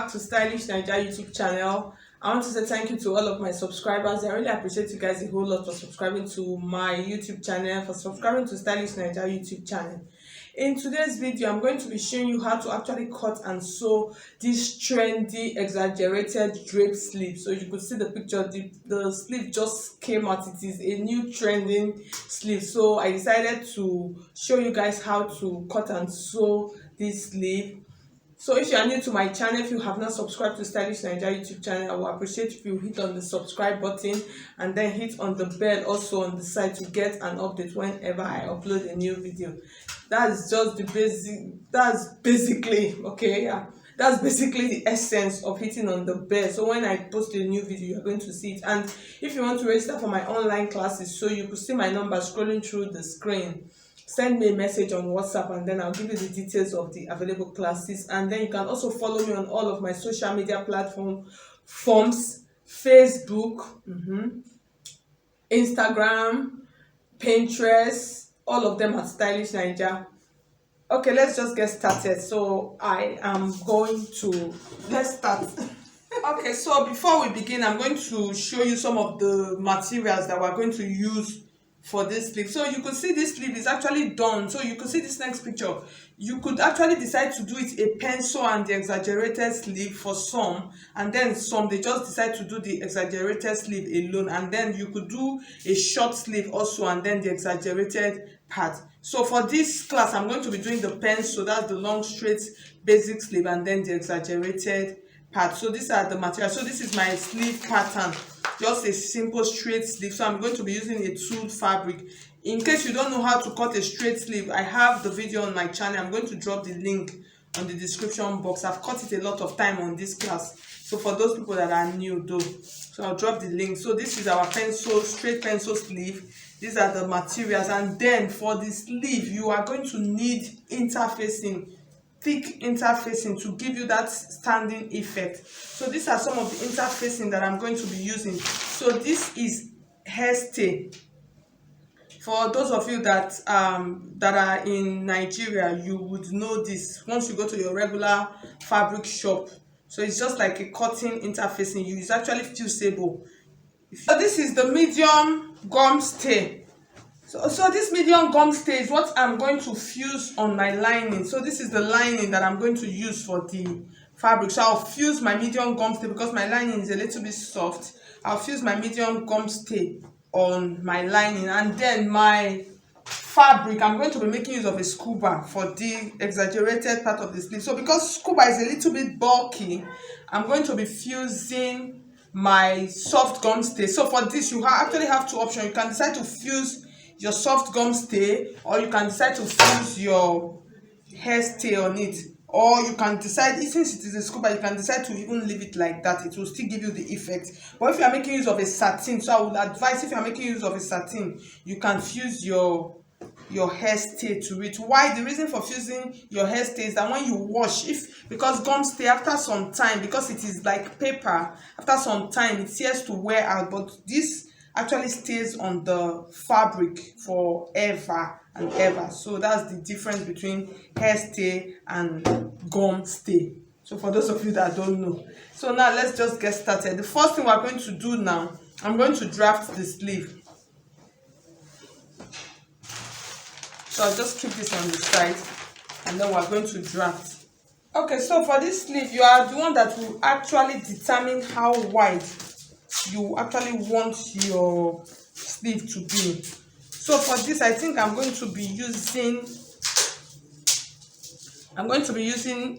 back to Stylish Naija YouTube channel. I want to say thank you to all of my subscribers. I really appreciate you guys a whole lot for subscribing to my YouTube channel, for subscribing to Stylish Naija YouTube channel. In today's video, I'm going to be showing you how to actually cut and sew this trendy exaggerated drape sleeve. So you could see the picture, the sleeve just came out. It is a new trending sleeve. So I decided to show you guys how to cut and sew this sleeve. So if you are new to my channel, if you have not subscribed to Stylish Naija YouTube channel, I will appreciate if you hit on the subscribe button and then hit on the bell also on the side to get an update whenever I upload a new video. That's just the that's basically the essence of hitting on the bell. So when I post a new video, you're going to see it. And if you want to register for my online classes, so you could see my number scrolling through the screen, send me a message on WhatsApp and then I'll give you the details of the available classes. And then you can also follow me on all of my social media platforms, Facebook, Instagram, Pinterest, all of them at Stylish Naija. Okay, let's just get started. So let's start. Okay, so before we begin, I'm going to show you some of the materials that we're going to use for this sleeve. So you could see this sleeve is actually done. So you could see this next picture. You could actually decide to do it a pencil and the exaggerated sleeve for some, and then some they just decide to do the exaggerated sleeve alone, and then you could do a short sleeve also and then the exaggerated part. So for this class, I'm going to be doing the pencil, that's the long straight basic sleeve, and then the exaggerated part. So these are the materials. So this is my sleeve pattern, just a simple straight sleeve. So I'm going to be using a tooled fabric. In case you don't know how to cut a straight sleeve, I have the video on my channel. I'm going to drop the link on the description box. I've cut it a lot of time on this class, so for those people that are new though, so I'll drop the link. So this is our straight pencil sleeve. These are the materials, and then for the sleeve you are going to need interfacing, thick interfacing, to give you that standing effect. So these are some of the interfacing that I'm going to be using. So this is hairstay. For those of you that are in Nigeria, you would know this once you go to your regular fabric shop. So it's just like a cotton interfacing. It's actually fusible. So this is the medium gum stay. So this medium gum stay is what I'm going to fuse on my lining. So this is the lining that I'm going to use for the fabric. So I'll fuse my medium gum stay because my lining is a little bit soft. I'll fuse my medium gum stay on my lining, and then my fabric, I'm going to be making use of a scuba for the exaggerated part of the sleeve. So because scuba is a little bit bulky, I'm going to be fusing my soft gum stay. So for this, you actually have two options. You can decide to fuse your soft gum stay, or you can decide to fuse your hair stay on it, or you can decide, since it is a scuba, you can decide to even leave it like that. It will still give you the effect. But if you are making use of a satin, so I would advise, if you are making use of a satin, you can fuse your hair stay to it. Why? The reason for fusing your hair stay is that when you wash, because gum stay, after some time, because it is like paper, after some time it starts to wear out, but this actually stays on the fabric forever and ever. So that's the difference between hair stay and gum stay. So for those of you that don't know, so now let's just get started. The first thing we're going to do now, I'm going to draft the sleeve. So I'll just keep this on the side and then we're going to draft. Okay, so for this sleeve, you are the one that will actually determine how wide you actually want your sleeve to be. So for this, I think I'm going to be using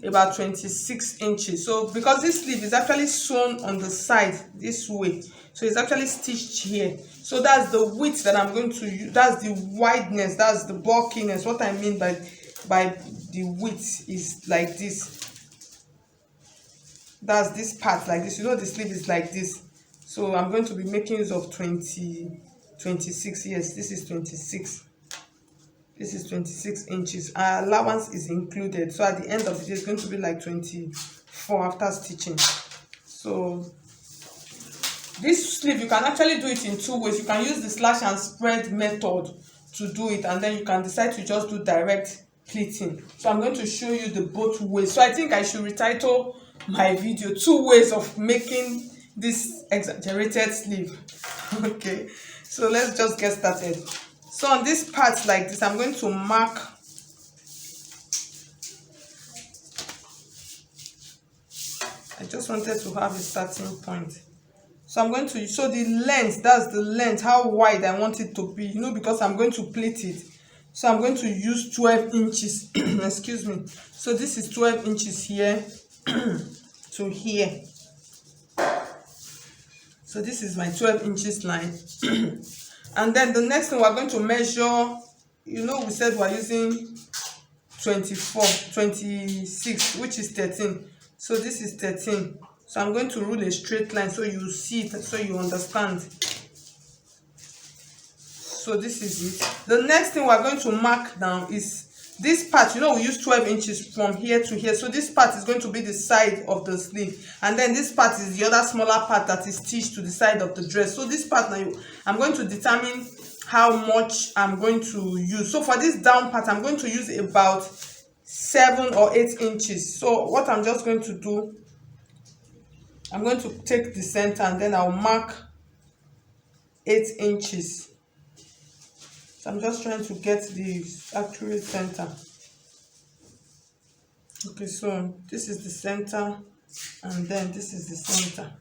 about 26 inches. So because this sleeve is actually sewn on the side this way, so it's actually stitched here. So that's the width that I'm going to use. That's the wideness, that's the bulkiness. What I mean by the width is like this. That's this part like this. You know, the sleeve is like this. So I'm going to be making use of 26. Yes, this is 26. This is 26 inches. Our allowance is included. So at the end of the day, it's going to be like 24 after stitching. So this sleeve, you can actually do it in two ways. You can use the slash and spread method to do it, and then you can decide to just do direct pleating. So I'm going to show you the both ways. So I think I should retitle my video, 2 ways of making this exaggerated sleeve. Okay, so let's just get started. So on this part like this, I'm going to mark. I just wanted to have a starting point. So I'm going to, so the length, that's the length, how wide I want it to be, you know, because I'm going to pleat it. So I'm going to use 12 inches. Excuse me. So this is 12 inches here to here. So this is my 12 inches line. And then the next thing we're going to measure, you know, we said we're using 26, which is 13. So this is 13. So I'm going to rule a straight line so you see it, so you understand. So this is it. The next thing we're going to mark now is this part. You know, we use 12 inches from here to here. So this part is going to be the side of the sleeve. And then this part is the other smaller part that is stitched to the side of the dress. So this part now, I'm going to determine how much I'm going to use. So for this down part, I'm going to use about 7 or 8 inches. So what I'm just going to do, I'm going to take the center and then I'll mark 8 inches. So I'm just trying to get the accurate center. Okay, so this is the center and then this is the center.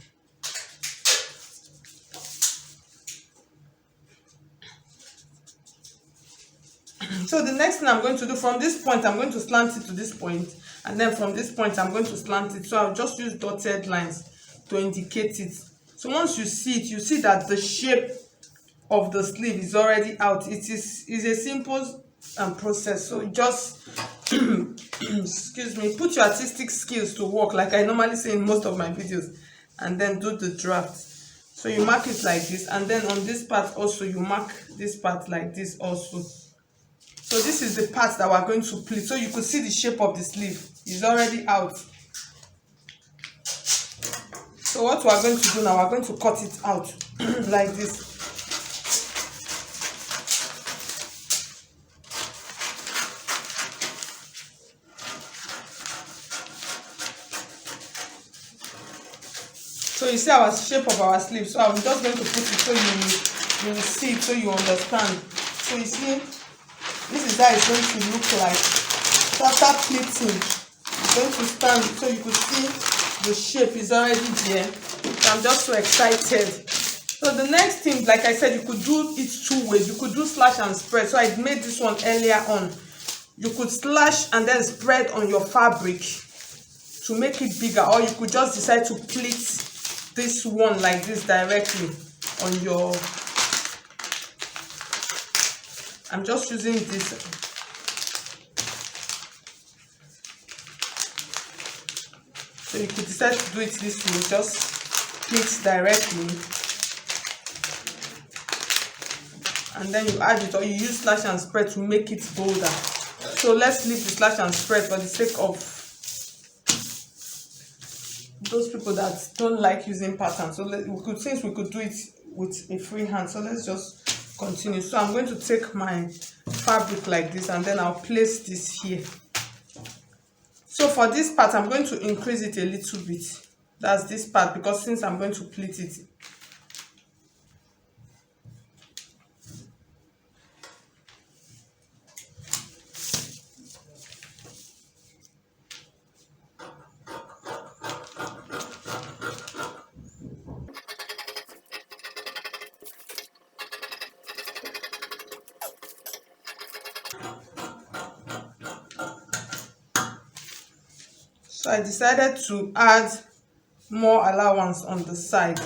So the next thing I'm going to do, from this point I'm going to slant it to this point, and then from this point I'm going to slant it. So I'll just use dotted lines to indicate it. So once you see it, you see that the shape of the sleeve is already out. It is a simple process. So just excuse me, put your artistic skills to work, like I normally say in most of my videos, and then do the draft. So you mark it like this, and then on this part also you mark this part like this also. So this is the part that we're going to pleat. So you could see the shape of the sleeve is already out. So what we're going to do now, we're going to cut it out like this. So you see our shape of our sleeve. So I'm just going to put it so you will see it, so you understand. So you see, this is how it's going to look like. So after pleating, it's going to stand, so you could see the shape is already there. So I'm just so excited. So the next thing, like I said, you could do it 2 ways. You could do slash and spread. So I made this one earlier on. You could slash and then spread on your fabric to make it bigger, or you could just decide to pleat this one like this directly on your, I'm just using this. So you could decide to do it this way, just pleat directly, and then you add it, or you use slash and spread to make it bolder. So let's leave the slash and spread for the sake of those people that don't like using patterns. So since we could do it with a free hand, so let's just continue. So I'm going to take my fabric like this, and then I'll place this here. So for this part, I'm going to increase it a little bit. That's this part, because since I'm going to pleat it. So I decided to add more allowance on the side.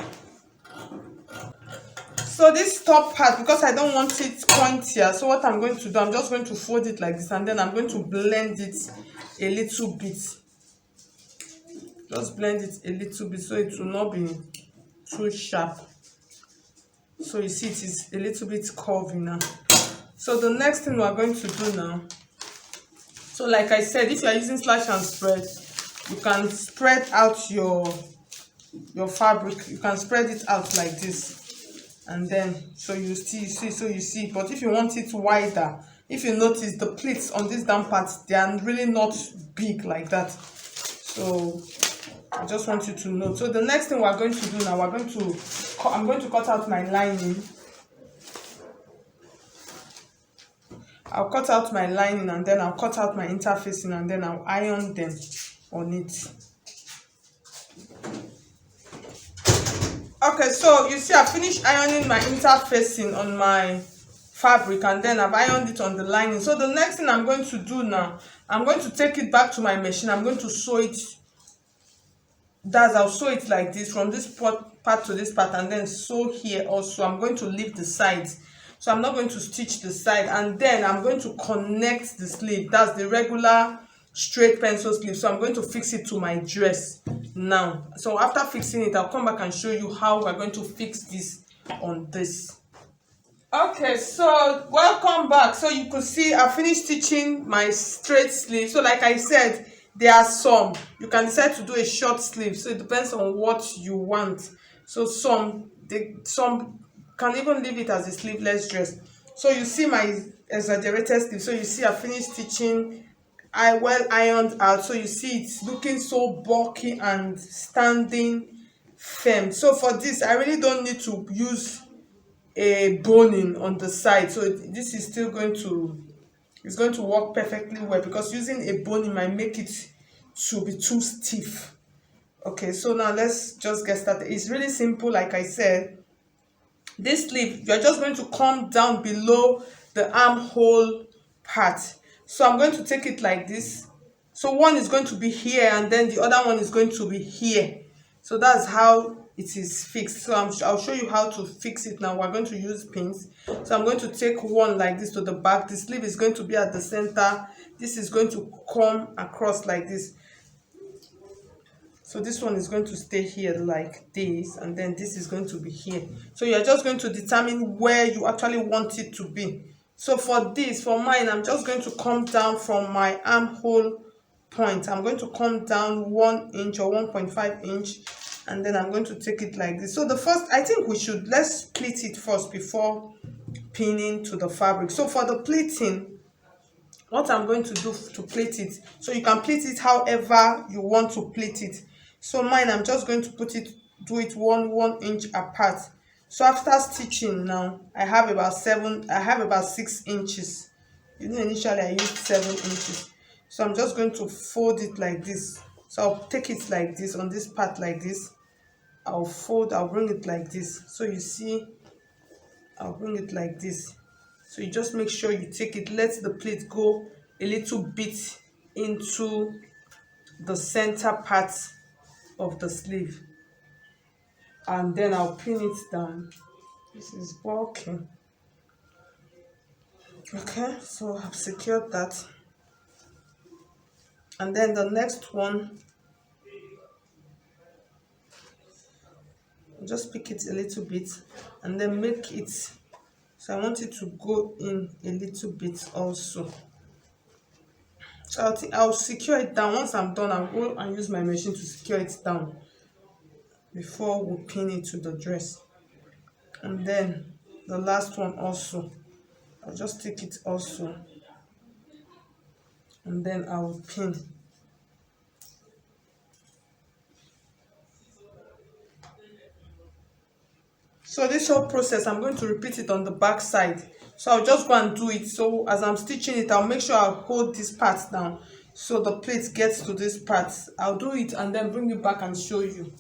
So this top part, because I don't want it pointier, so what I'm going to do, I'm just going to fold it like this, and then I'm going to blend it a little bit. Just blend it a little bit so it will not be too sharp. So you see it is a little bit curvy now. So the next thing we're going to do now, so like I said, if you are using slash and spread, you can spread out your fabric. You can spread it out like this, and then so you see. But if you want it wider, if you notice the pleats on this down part, they are really not big like that. So I just want you to know. So the next thing we're going to do now, I'm going to cut out my lining. I'll cut out my lining, and then I'll cut out my interfacing, and then I'll iron them on it. Okay, so you see I finished ironing my interfacing on my fabric, and then I've ironed it on the lining. So the next thing I'm going to do now, I'm going to take it back to my machine. I'm going to sew it. I'll sew it like this, from this part to this part, and then sew here also. I'm going to leave the sides, so I'm not going to stitch the side, and then I'm going to connect the sleeve. That's the regular straight pencil sleeve. So I'm going to fix it to my dress now. So after fixing it, I'll come back and show you how we're going to fix this on this. Okay, so welcome back. So you could see I finished stitching my straight sleeve. So like I said, there are some you can decide to do a short sleeve, so it depends on what you want. So some can even leave it as a sleeveless dress. So you see my exaggerated sleeve. So you see I finished stitching, I well ironed out. So you see it's looking so bulky and standing firm. So for this I really don't need to use a boning on the side. So this is still going to, it's going to work perfectly well, because using a boning might make it to be too stiff. Okay, so now let's just get started. It's really simple. Like I said, this sleeve, you're just going to come down below the armhole part. So I'm going to take it like this. So one is going to be here, and then the other one is going to be here. So that's how it is fixed. So I'll show you how to fix it now. We're going to use pins. So I'm going to take one like this to the back. The sleeve is going to be at the center. This is going to come across like this. So this one is going to stay here like this, and then this is going to be here. So you're just going to determine where you actually want it to be. So for this, for mine, I'm just going to come down from my armhole point. I'm going to come down 1 inch or 1.5 inch, and then I'm going to take it like this. So the first, I think let's pleat it first before pinning to the fabric. So for the pleating, what I'm going to do to pleat it, so you can pleat it however you want to pleat it. So mine, I'm just going to do it 1 inch apart. So after stitching now, I have about 6 inches. You know, initially I used 7 inches. So I'm just going to fold it like this. So I'll take it like this, on this part like this. I'll bring it like this. So you see, I'll bring it like this. So you just make sure you take it, let the pleat go a little bit into the center part of the sleeve, and then I'll pin it down. This is working. Okay, so I've secured that, and then the next one, just pick it a little bit and then make it, so I want it to go in a little bit also. So I'll secure it down. Once I'm done, I'll go and use my machine to secure it down before we pin it to the dress. And then the last one also, I'll just take it also, and then I will pin. So this whole process, I'm going to repeat it on the back side. So I'll just go and do it. So as I'm stitching it, I'll make sure I'll hold this part down so the plate gets to this part. I'll do it and then bring it back and show you.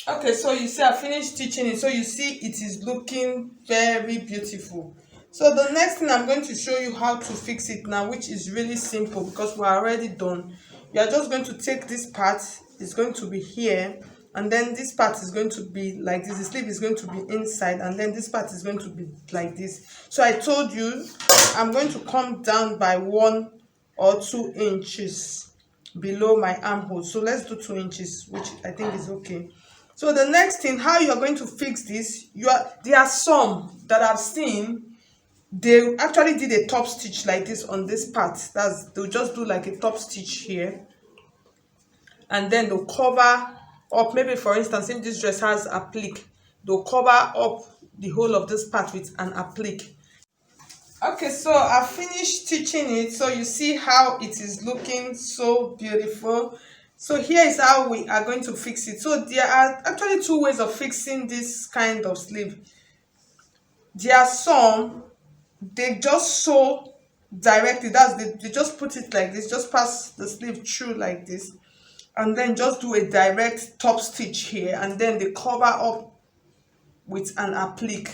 Okay, so you see I finished stitching it. So you see it is looking very beautiful. So the next thing, I'm going to show you how to fix it now, which is really simple because we're already done. You are just going to take this part, it's going to be here, and then this part is going to be like this. The sleeve is going to be inside, and then this part is going to be like this. So I told you I'm going to come down by 1 or 2 inches below my armhole. So let's do 2 inches, which I think is okay. So the next thing, how you are going to fix this, there are some that I've seen, they actually did a top stitch like this on this part. They'll just do like a top stitch here, and then they'll cover up. Maybe for instance, if this dress has applique, they'll cover up the whole of this part with an applique. Okay, so I finished stitching it. So you see how it is looking so beautiful. So here is how we are going to fix it. So there are actually two ways of fixing this kind of sleeve. There are some, they just sew directly, they just put it like this, just pass the sleeve through like this, and then just do a direct top stitch here, and then they cover up with an applique.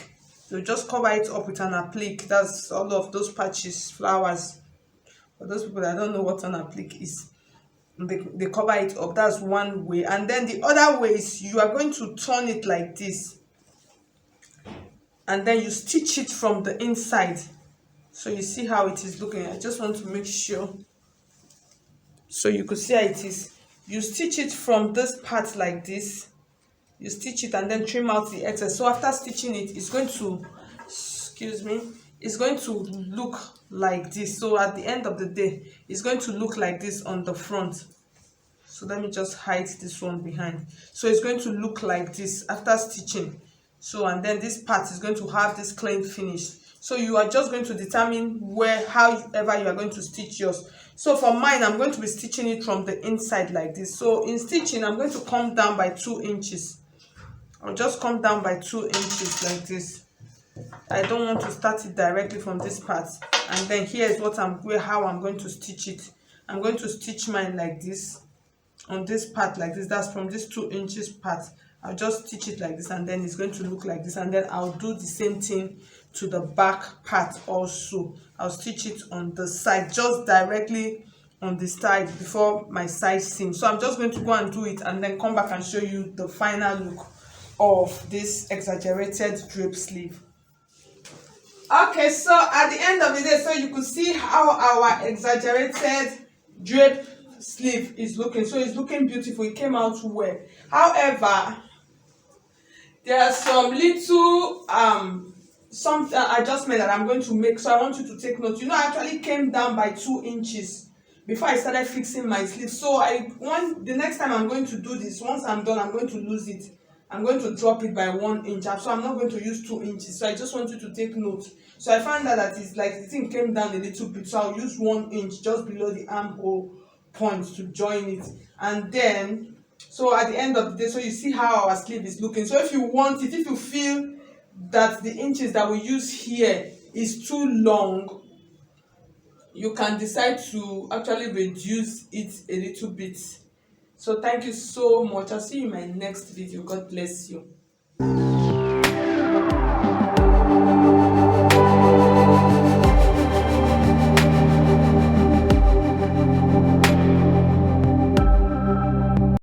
So just cover it up with an applique. That's all of those patches, flowers. For those people that don't know what an applique is, they cover it up. That's one way. And then the other way is you are going to turn it like this, and then you stitch it from the inside. So you see how it is looking. I just want to make sure so you could see how it is. You stitch it from this part like this, you stitch it and then trim out the excess. So after stitching it, it's going to, excuse me, it's going to look like this. So at the end of the day, it's going to look like this on the front. So let me just hide this one behind. So it's going to look like this after stitching. So, and then this part is going to have this clean finish. So you are just going to determine however you are going to stitch yours. So for mine, I'm going to be stitching it from the inside like this. So in stitching, I'm going to come down by 2 inches. I'll just come down by 2 inches like this. I don't want to start it directly from this part. And then here's how I'm going to stitch it. I'm going to stitch mine like this on this part like this. That's from this 2 inches part. I'll just stitch it like this, and then it's going to look like this. And then I'll do the same thing to the back part also. I'll stitch it on the side, just directly on the side before my side seam. So I'm just going to go and do it and then come back and show you the final look of this exaggerated drape sleeve. Okay, so at the end of the day, so you could see how our exaggerated drape sleeve is looking. So it's looking beautiful. It came out well. However, there are some little some adjustment that I'm going to make. So I want you to take note. You know, I actually came down by 2 inches before I started fixing my sleeve. So the next time I'm going to do this, once I'm done, I'm going to lose it. I'm going to drop it by 1 inch. So I'm not going to use 2 inches. So I just want you to take note. So I found that it's like the thing came down a little bit. So I'll use 1 inch just below the armhole point to join it. And then, so at the end of the day, so you see how our sleeve is looking. So if you want it, if you feel that the inches that we use here is too long, you can decide to actually reduce it a little bit. So thank you so much. I'll see you in my next video. God bless you.